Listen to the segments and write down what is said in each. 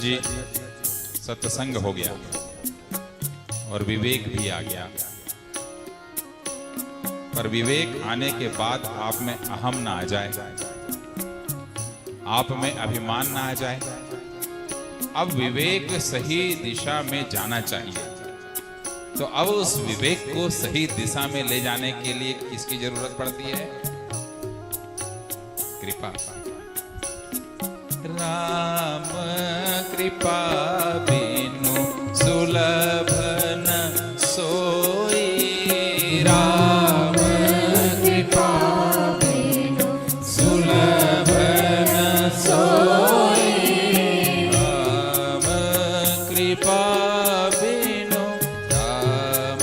जी सत्संग हो गया और विवेक भी आ गया, पर विवेक आने के बाद आप में अहम ना आ जाए, आप में अभिमान ना आ जाए। अब विवेक सही दिशा में जाना चाहिए, तो अब उस विवेक को सही दिशा में ले जाने के लिए किसकी जरूरत पड़ती है? कृपा। राम कृपा बिनु सुलभ न सोई, राम कृपा बिनु सुलभ न सोई, राम कृपा बिनु, राम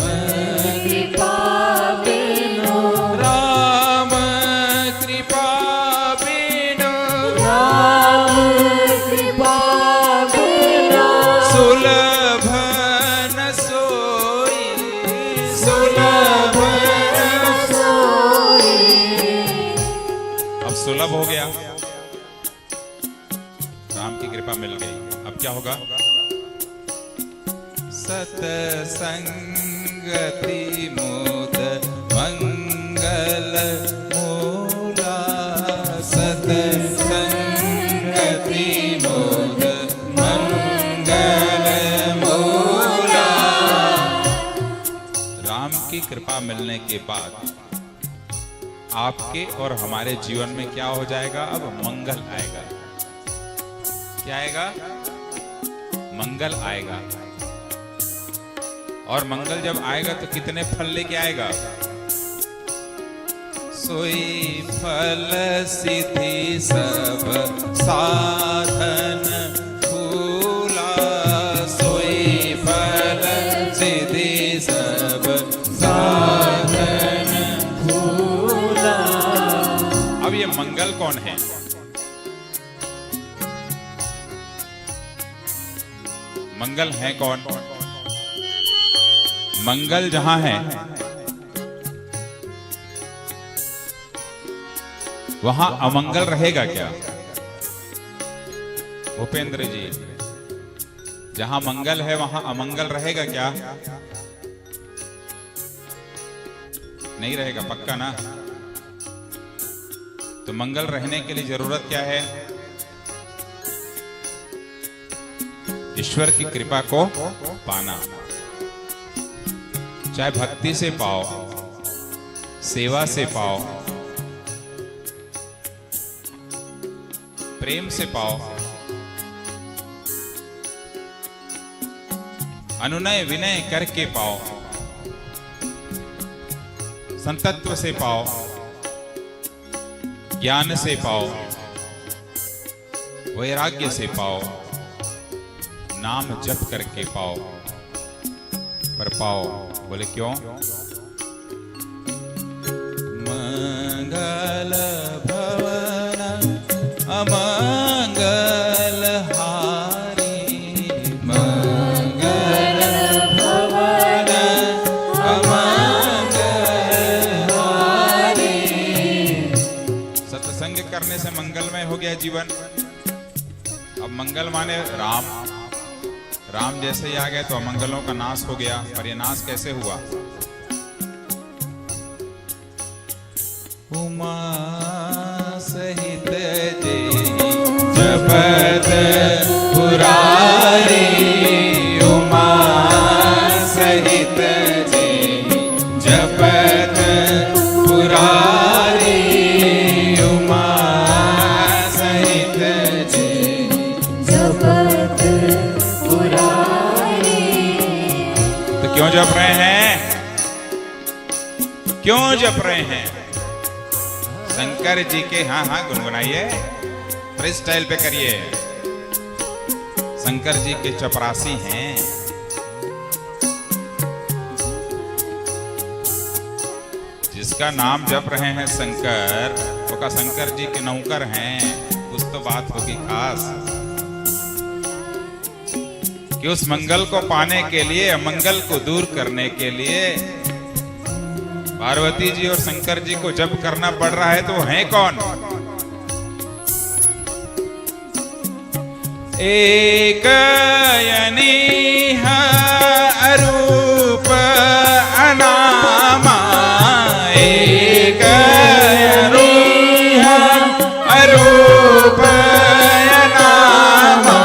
कृपा बिनु, राम कृपा बिनु, राम कृपा बिनु सुलभ न सोई, सुलभ न सोई। अब सुलभ हो गया, राम की कृपा मिल गई। अब क्या होगा? सतसंगति मोद मंगल मूला, सतसंगति मोद मंगल मूला। राम की कृपा मिलने के बाद आपके और हमारे जीवन में क्या हो जाएगा? अब मंगल आएगा। क्या आएगा? मंगल आएगा। और मंगल जब आएगा तो कितने फल लेके आएगा? सोई फल सिद्धि सब साधन फूला, सोई फल सिद्धि सब साधन फूला। अब ये मंगल कौन है? मंगल है कौन? मंगल जहां है वहां अमंगल रहेगा क्या? भूपेंद्र जी, जहां मंगल है वहां अमंगल रहेगा क्या? नहीं रहेगा, पक्का ना? तो मंगल रहने के लिए जरूरत क्या है? ईश्वर की कृपा को पाना। चाहे भक्ति से पाओ, सेवा से पाओ, प्रेम से पाओ, अनुनय विनय करके पाओ, संतत्व से पाओ, ज्ञान से पाओ, वैराग्य से पाओ, नाम जप करके पाओ। पर पाओ, बोले क्यों? मंगल भवन अमंगल हारी, मंगल भवन अमंगल हारी। सत्संग करने से मंगलमय हो गया जीवन। अब मंगल माने राम, राम जैसे ही आ गए तो अमंगलों का नाश हो गया। पर यह नाश कैसे हुआ? उमा सहित जेहि जपत पुरारी, उमा सहित जेहि जपत पुरारी, उमा सहित जेहि जपत पुरारी। तो क्यों जप रहे हैं? क्यों जप रहे हैं? शंकर जी के, हाँ गुनगुनाइए, फ्री स्टाइल पे करिए। शंकर जी के चपरासी हैं। जिसका नाम जप रहे हैं शंकर, वो का शंकर जी के नौकर हैं। कुछ तो बात होगी खास कि उस मंगल को पाने के लिए, अमंगल को दूर करने के लिए पार्वती जी और शंकर जी को जप करना पड़ रहा है। तो वो हैं कौन? एक अनीह अरूप अनामा, एक अनीह अरूप अनामा,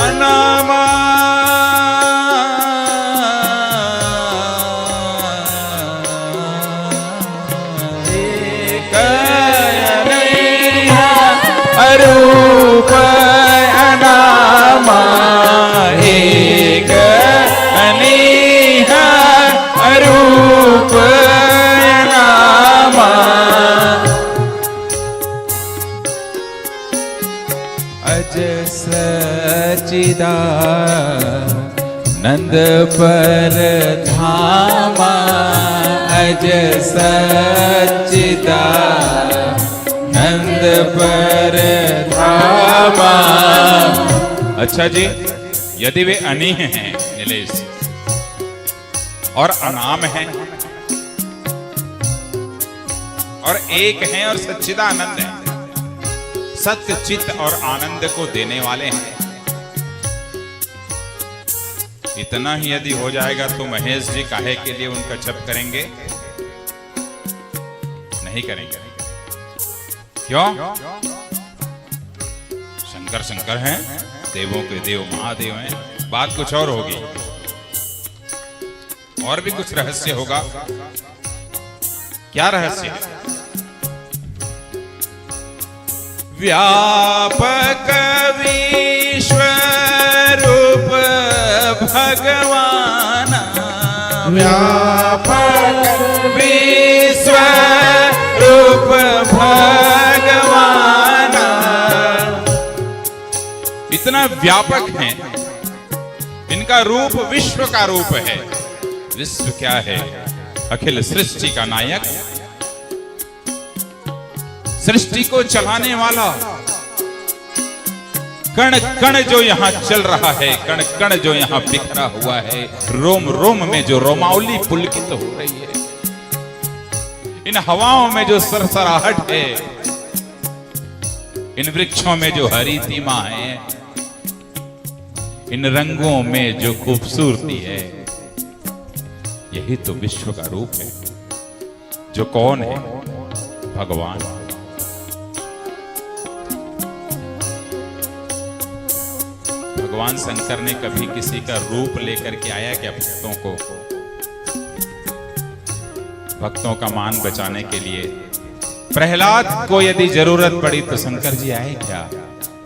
अनामा अरूप अनामा, एक अनीह अरूप अनामा, अज सच्चिदानंद पर धामा, अज सच्चिदानंद पर धामा। अच्छा जी, यदि वे अनीह हैं नीलेश और अनाम हैं और एक हैं और सच्चिदानंद हैं, सत्य चित्त और आनंद को देने वाले हैं, इतना ही यदि हो जाएगा तो महेश जी काहे के लिए उनका जप करेंगे? नहीं करेंगे। क्यों? शंकर शंकर हैं, देवों के देव महादेव हैं, बात कुछ और होगी, और भी कुछ रहस्य होगा। क्या रहस्य है? व्यापक विश्वरूप भगवान, व्यापक विश्वरूप भगवान, इतना व्यापक हैं, इनका रूप विश्व का रूप है। विश्व क्या है? अखिल सृष्टि का नायक, सृष्टि को चलाने वाला, कण कण जो यहाँ चल रहा है, कण कण जो यहाँ बिखरा हुआ है, रोम रोम में जो रोमावली पुलकित हो रही है, इन हवाओं में जो सरसराहट है, इन वृक्षों में जो हरितिमा है, इन रंगों में जो खूबसूरती है, यही तो विश्व का रूप है। जो कौन है? भगवान। भगवान शंकर ने कभी किसी का रूप लेकर के आया क्या भक्तों को? भक्तों का मान बचाने के लिए प्रहलाद को यदि जरूरत पड़ी तो शंकर जी आए क्या?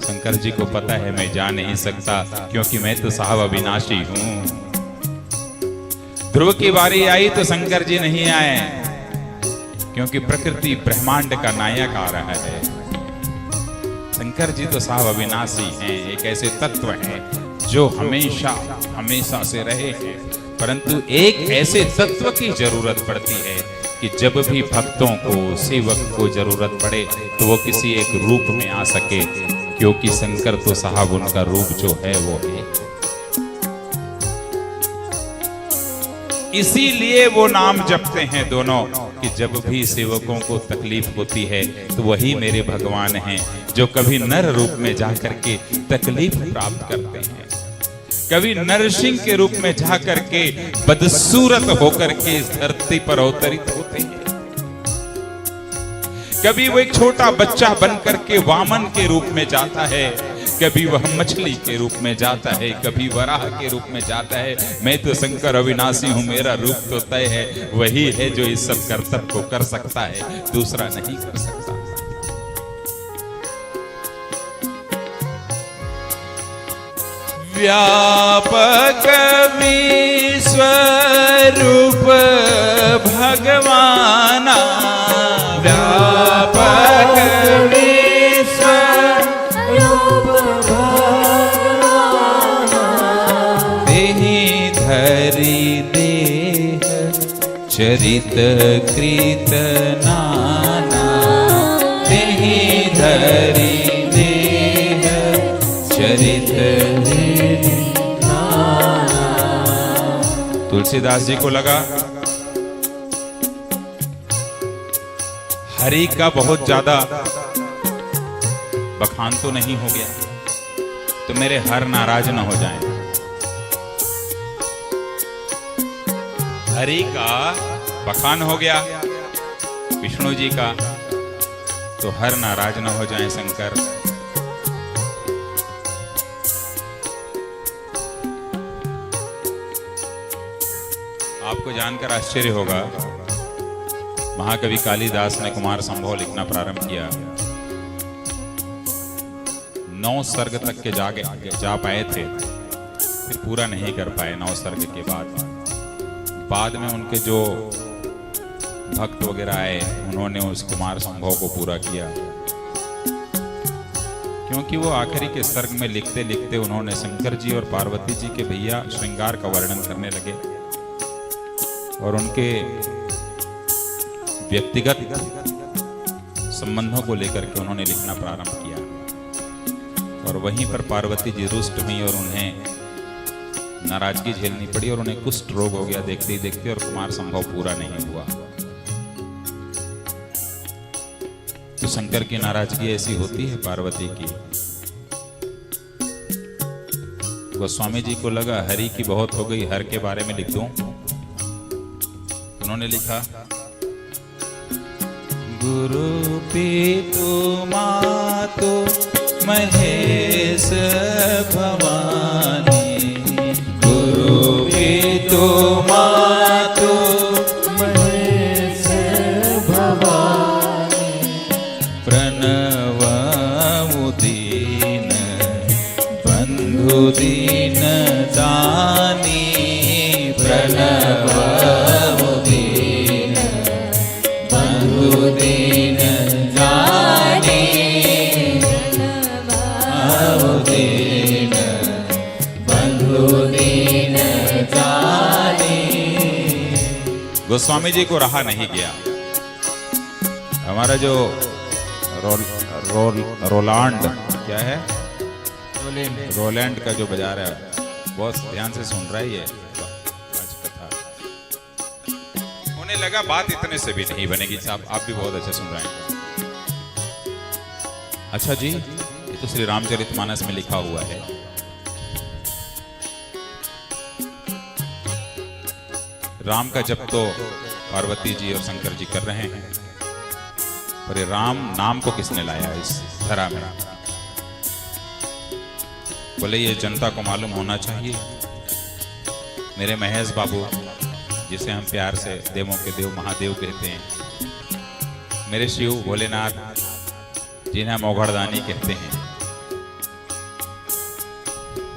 शंकर जी को पता है मैं जा नहीं सकता, क्योंकि मैं तो साहब अविनाशी हूं। ध्रुव की बारी आई तो शंकर जी नहीं आए, क्योंकि प्रकृति ब्रह्मांड का नायक आ रहा है। शंकर जी तो साहब अविनाशी हैं, एक ऐसे तत्व हैं जो हमेशा हमेशा से रहे हैं, परंतु एक ऐसे तत्व की जरूरत पड़ती है कि जब भी भक्तों को, सेवक को जरूरत पड़े तो वो किसी एक रूप में आ सके, क्योंकि शंकर तो साहब उनका रूप जो है वो है। इसीलिए वो नाम जपते हैं दोनों कि जब भी सेवकों को तकलीफ होती है तो वही मेरे भगवान हैं, जो कभी नर रूप में जाकर के तकलीफ प्राप्त करते हैं, कभी नरसिंह के रूप में जाकर के बदसूरत होकर के इस धरती पर अवतरित होते हैं, कभी वो एक छोटा बच्चा बन करके वामन के रूप में जाता है, कभी वह मछली के रूप में जाता है, कभी वराह के रूप में जाता है। मैं तो शंकर अविनाशी हूं, मेरा रूप तो तय है, वही है जो इस सब कर्तव्य को कर सकता है, दूसरा नहीं कर सकता। व्यापक विश्वरूप भगवान, व्यापक विश्वरूप भगवान, देहि धरि देह चरित कृत नाना, देहि धरि देह चरित। तुलसीदास जी को लगा हरि का बहुत ज्यादा बखान तो नहीं हो गया, तो मेरे हर नाराज न हो जाएं। हरि का बखान हो गया विष्णु जी का, तो हर नाराज न हो जाएं शंकर। आपको जानकर आश्चर्य होगा, महाकवि कालिदास ने कुमार संभव लिखना प्रारंभ किया, 9 सर्ग तक के जा पाए थे, फिर पूरा नहीं कर पाए 9 सर्ग के बाद में उनके जो भक्त वगैरह आए, उन्होंने उस कुमार संभव को पूरा किया, क्योंकि वो आखिरी के सर्ग में लिखते लिखते उन्होंने शंकर जी और पार्वती जी के भैया श्रृंगार का वर्णन करने लगे और उनके व्यक्तिगत संबंधों को लेकर के उन्होंने लिखना प्रारंभ किया। और वहीं पर पार्वती जी रुष्ट हुई और उन्हें नाराजगी झेलनी पड़ी और उन्हें कुष्ठ रोग हो गया देखते ही देखते, और कुमार संभव पूरा नहीं हुआ। तो शंकर की नाराजगी ऐसी होती है पार्वती की। गोस्वामी जी को लगा हरि की बहुत हो गई, हर के बारे में लिख दूं। उन्होंने लिखा, गुरु पितु मातु महेश भवानी, गुरु पितु मातु महेश भवानी, प्रणव दीन बंधु दीन दानी, प्रणव दीन बंधु दीन दानी, प्रणव दीन बंधु दीन दानी। गोस्वामी जी को रहा नहीं गया। हमारा जो रोलांड क्या है, रोलैंड का जो बजा रहा है, बहुत ध्यान से सुन रहा है ये आज कथा। उन्हें लगा बात इतने से भी नहीं बनेगी साहब, आप भी बहुत अच्छे सुन रहे हैं। अच्छा जी, ये तो श्री रामचरितमानस में लिखा हुआ है। राम का जप तो पार्वती जी और शंकर जी कर रहे हैं, पर ये राम नाम को किसने लाया इस धरा में? बोले ये जनता को मालूम होना चाहिए। मेरे महेश बाबू, जिसे हम प्यार से देवों के देव महादेव कहते हैं, मेरे शिव भोलेनाथ, जिन्हें हम औघड़दानी कहते हैं,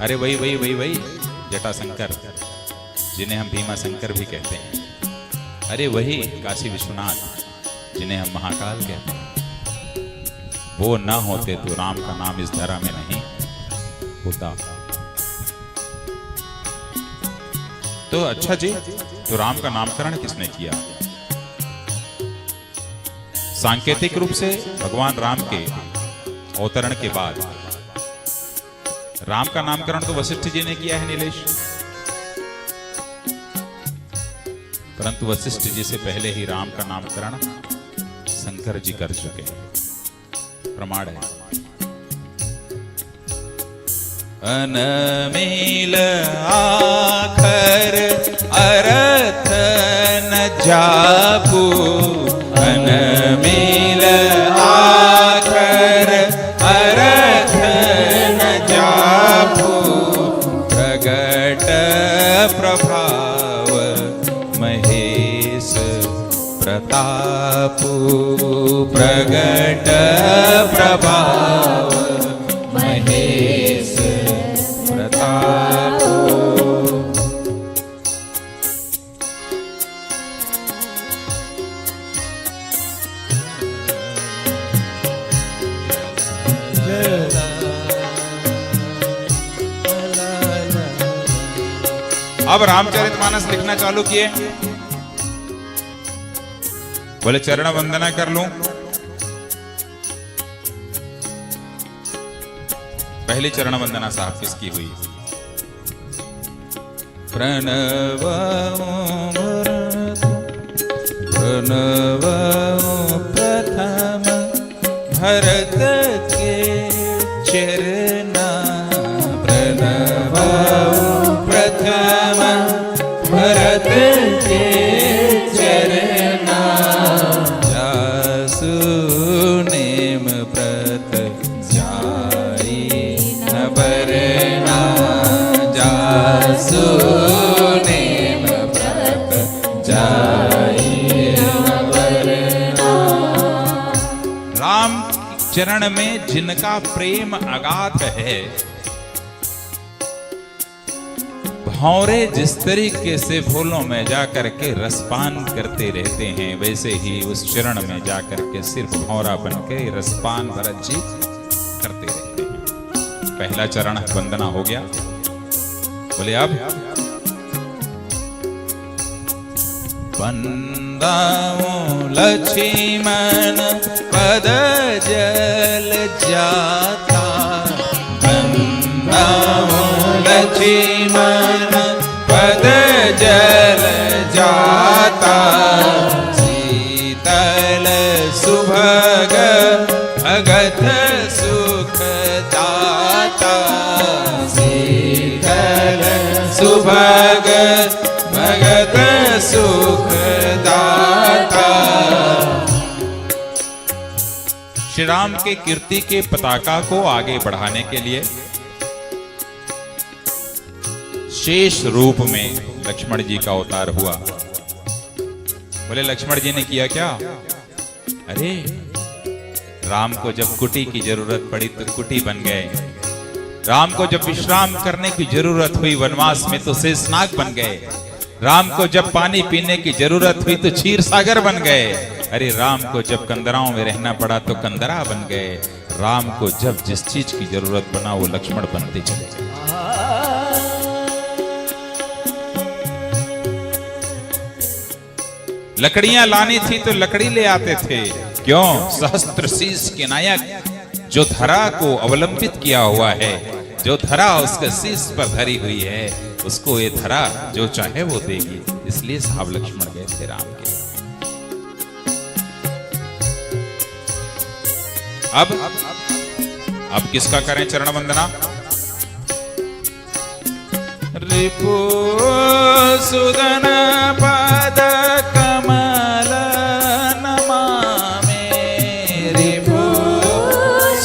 अरे वही वही वही वही जटाशंकर, जिन्हें हम भीमा शंकर भी कहते हैं, अरे वही काशी विश्वनाथ, जिन्हें हम महाकाल कहते हैं। वो ना होते तो राम का नाम इस धरा में नहीं होता। तो अच्छा जी, तो राम का नामकरण किसने किया? सांकेतिक रूप से भगवान राम के अवतरण के बाद राम का नामकरण तो वशिष्ठ जी ने किया है नीलेश, परंतु वशिष्ठ जी से पहले ही राम का नामकरण शंकर जी कर चुके हैं। प्रमाण है, अनमिल आखर अर्थ न जापू, अनमिल आखर अर्थ न जापू, प्रगट प्रभाव महेश प्रतापू, प्रगट प्रभाव महेश प्रतापू। अब रामचरितमानस लिखना चालू किए। बोले चरण वंदना कर लूं। पहली चरण वंदना साहब किसकी हुई? प्रणव प्रणव प्रथम भरत के चरना, प्रणवाऊ प्रथम भरत के चरना, जासु नेम व्रत जाई न बरना, जासु नेम व्रत जाई न बरना। राम चरण में जिनका प्रेम अगाध है, भौरे जिस तरीके से फूलों में जाकर के रसपान करते रहते हैं, वैसे ही उस चरण में जाकर के सिर्फ भौरा बन के रसपान भरत जी करते रहते हैं। पहला चरण वंदना हो गया। बोले अब वंदाऊं लक्ष्मण पद जल जाता, वंदाऊं लक्ष्मण पद जल जाता, शीतल सुभग भगत सुख दाता, शीतल सुभग भगत सुख दाता। श्री राम के कीर्ति के पताका को आगे बढ़ाने के लिए शेष रूप में लक्ष्मण जी का अवतार हुआ। बोले लक्ष्मण जी ने किया क्या? अरे राम को जब कुटी की जरूरत पड़ी तो कुटी बन गए, राम को जब विश्राम करने की जरूरत हुई वनवास में तो शेषनाग बन गए, राम को जब पानी पीने की जरूरत हुई तो क्षीर सागर बन गए, अरे राम को जब कंदराओं में रहना पड़ा तो कंदरा बन गए, राम को जब जिस चीज की जरूरत बना वो लक्ष्मण बनते चले गए। लकड़ियां लानी थी तो लकड़ी ले आते थे, क्यों? सहस्त्र शीर्ष के नायक जो धरा को अवलंबित किया हुआ है, जो धरा उसके शीर्ष पर धरी हुई है, उसको ये धरा जो चाहे वो देगी, इसलिए साहब लक्ष्मण गए थे राम के। अब किसका करें चरण वंदना? रिपु सुदन पद कमल नमामि, रिपु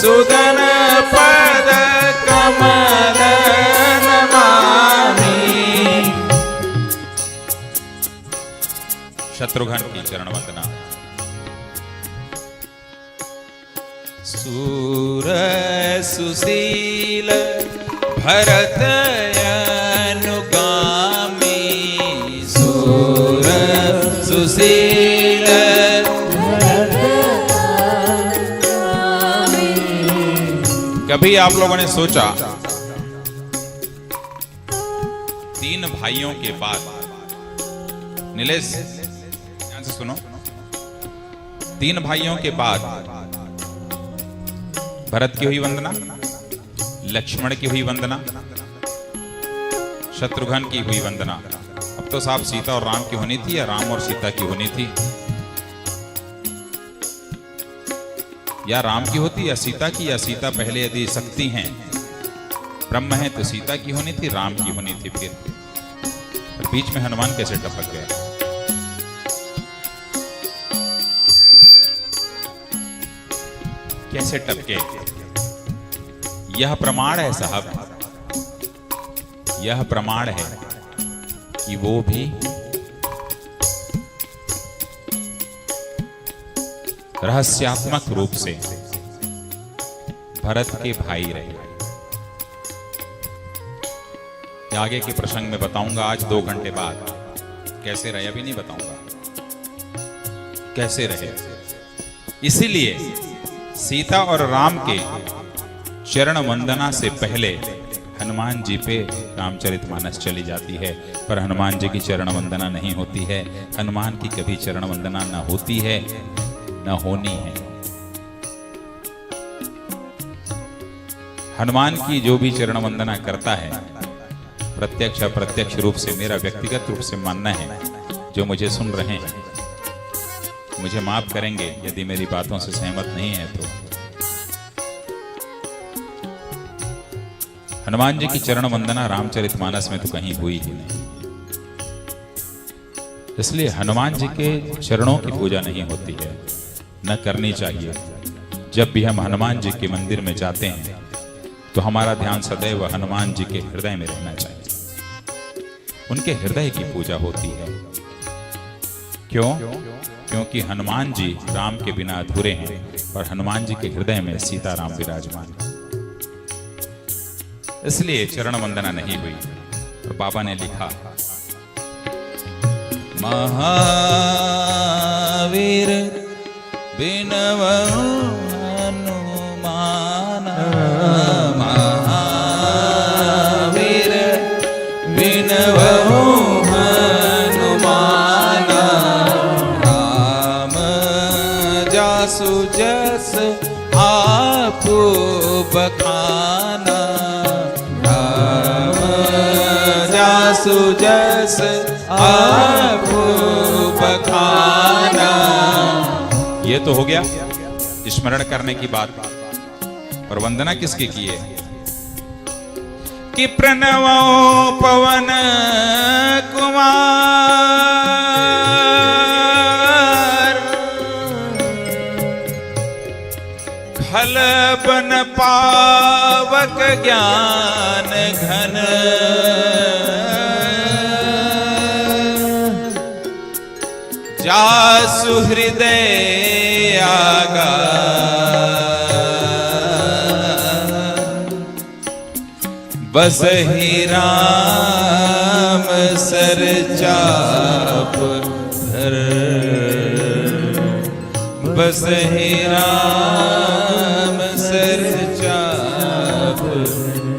सुदन पद कमल नमामि। शत्रुघ्न की चरण वंदना। सूर सुशील भरत अनुगामी, सूर सुशील भरत अनुगामी। कभी आप लोगों ने सोचा तीन भाइयों के बाद, नीलेश ध्यान से सुनो, तीन भाइयों के बाद भरत की हुई वंदना, लक्ष्मण की हुई वंदना, शत्रुघ्न की हुई वंदना। अब तो साहब सीता और राम की होनी थी या राम और सीता की होनी थी? या राम की होती या सीता की, या सीता पहले यदि शक्ति हैं ब्रह्म है तो सीता की होनी थी, राम की होनी थी। फिर बीच में हनुमान कैसे टपक गया? कैसे टपके? यह प्रमाण है साहब, यह प्रमाण है कि वो भी रहस्यात्मक रूप से भरत के भाई रहे। आगे के प्रसंग में बताऊंगा आज 2 घंटे बाद कैसे रहे, अभी नहीं बताऊंगा कैसे रहे। इसीलिए सीता और राम के चरण वंदना से पहले हनुमान जी पे रामचरितमानस चली जाती है, पर हनुमान जी की चरण वंदना नहीं होती है। हनुमान की कभी चरण वंदना न होती है न होनी है। हनुमान की जो भी चरण वंदना करता है, प्रत्यक्ष अप्रत्यक्ष रूप से, मेरा व्यक्तिगत रूप से मानना है, जो मुझे सुन रहे हैं, मुझे माफ करेंगे यदि मेरी बातों से सहमत नहीं है तो। हनुमान जी की चरण वंदना रामचरितमानस में तो कहीं हुई ही नहीं, इसलिए हनुमान जी के चरणों की पूजा नहीं होती है, न करनी चाहिए। जब भी हम हनुमान जी के मंदिर में जाते हैं तो हमारा ध्यान सदैव हनुमान जी के हृदय में रहना चाहिए। उनके हृदय की पूजा होती है। क्यों? क्योंकि हनुमान जी राम के बिना अधूरे हैं और हनुमान जी के हृदय में सीताराम विराजमान है, इसलिए चरण वंदना नहीं हुई। और बाबा ने लिखा, महावीर बिनवहु हनुमान, महावीर बिनवहु हनुमान, राम जासु जस आपु बखाना, राम जासु जस आपु बखाना। ये तो हो गया स्मरण करने की बात, और वंदना किसकी की है? कि प्रणवो पवन कुमार, खल बन पावक ज्ञान घन, जासु हृदय आगा, बस ही राम सर चाप धर, बस ही राम सर चाप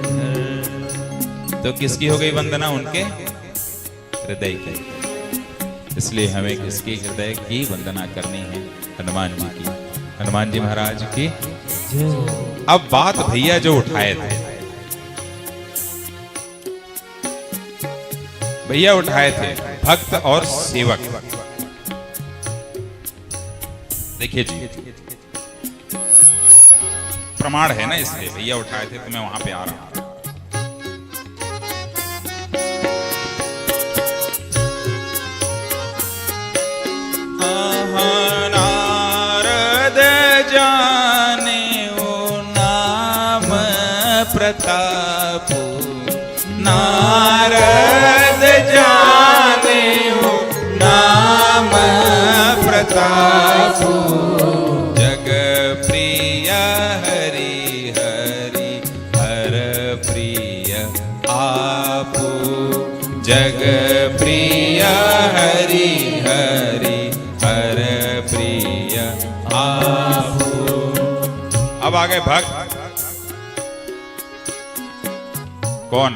धर। तो किसकी हो गई वंदना? उनके हृदय की। इसलिए हमें किसकी हृदय की वंदना करनी है? हनुमान जी की, हनुमान जी महाराज की। अब बात भैया जो उठाए थे, भैया उठाए थे भक्त और सेवक। देखिए जी, प्रमाण है ना, इसलिए भैया उठाए थे तो मैं वहां पे आ रहा हूं। नारद जाने ओ नाम प्रताप, नारद जाने हो नाम प्रताप, जग प्रिय हरि हरि हर प्रिय आपो, जग प्रिय हरि हरि हर प्रिय आपो। अब आ गए भक्त। कौन?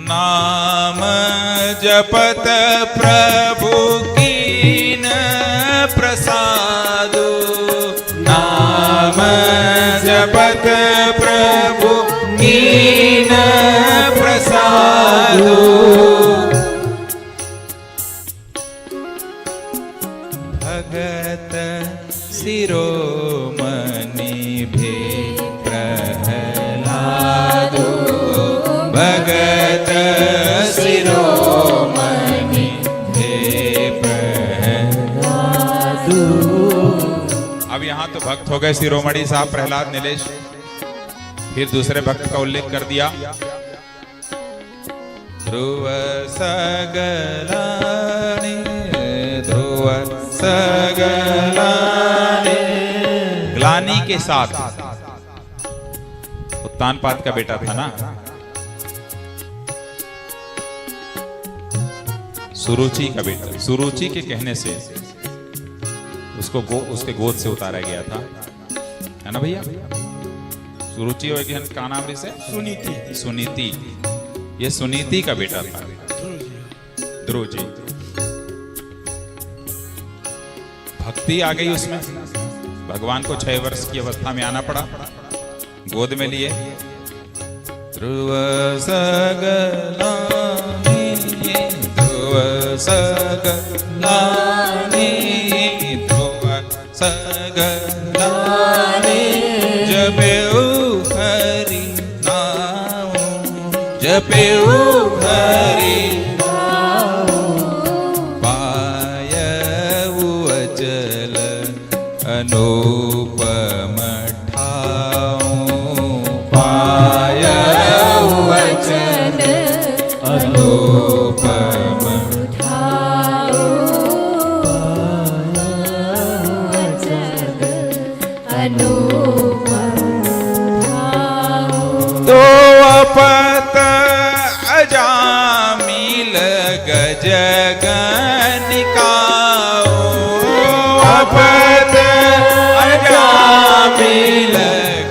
नाम जपत प्रभु कीन प्रसादु, नाम जपत प्रभु कीन प्रसादु, भगत शिरोमणि भे प्रहलादो, भगत शिरोमणि भे प्रहलादो। अब यहाँ तो भक्त हो गए शिरोमणि साहब प्रहलाद नीलेश। फिर दूसरे भक्त का उल्लेख कर दिया, ध्रुव सगलानि, ध्रुव सगलानि। ग्लानी के साथ उत्तानपाद का बेटा था ना, सुरुचि का बेटा। सुरुचि के कहने से उसको उसके गोद से उतारा गया था, है ना भैया? सुरुचि और का नाम से सुनीति, सुनीति। ये सुनीति का बेटा था ध्रुव जी। भक्ति आ गई उसमें, भगवान को 6 वर्ष की अवस्था में आना पड़ा, गोद में लिए। ध्रुव सगलानि, ध्रुव सगलानी ध्रुव सगलानी जपेऊ हरि नाम जपेऊ हरि पायऊ अचल अनुपम ठाऊ पायऊ अचल अनुपम तो अपत अजामिल गज गनिकाओ अपत अजामिल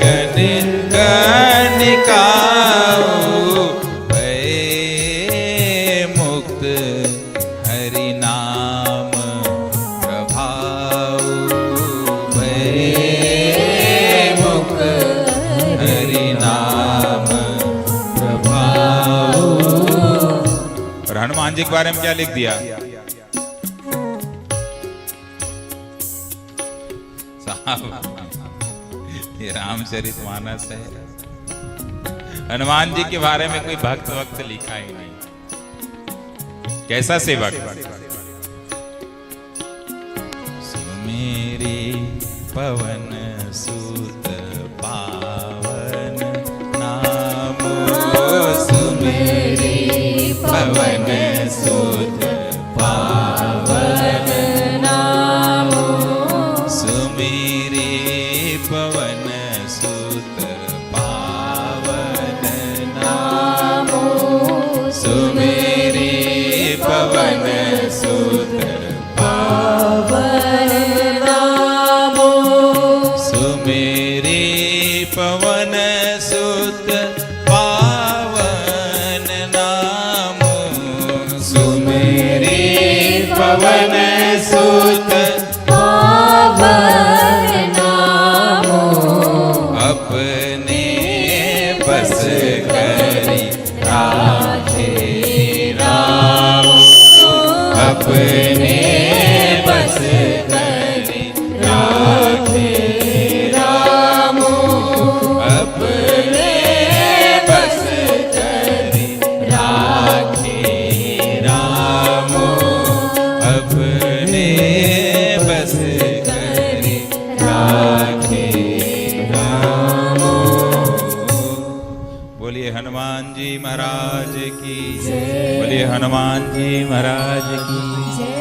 गनिकाओ मुक्त हरि नाम प्रभाव मुक्त हरि नाम प्रभाव। और हनुमान जी के बारे में क्या लिख दिया साहब? ये रामचरितमानस है। हनुमान जी के बारे में कोई भक्त वक्त लिखा ही नहीं। कैसा सेवक? सुमेरी पवन सुत पावन नाम सुमेरी पवन सुत पावन नाम सुमेरी पवन सुत पावन नाम सुमेरी पवन सुत पावन नाम सुमेरी पवन सुत पावन नाम सुमेरी पवन सुत पावन नाम अपने बस करी राधे राम अपने बस करी राधे राम अपने बस करी राधे राम अपने बस करी राधे राम। बोलिए हनुमान जी महाराज की, बोलिए हनुमान जी महाराज की।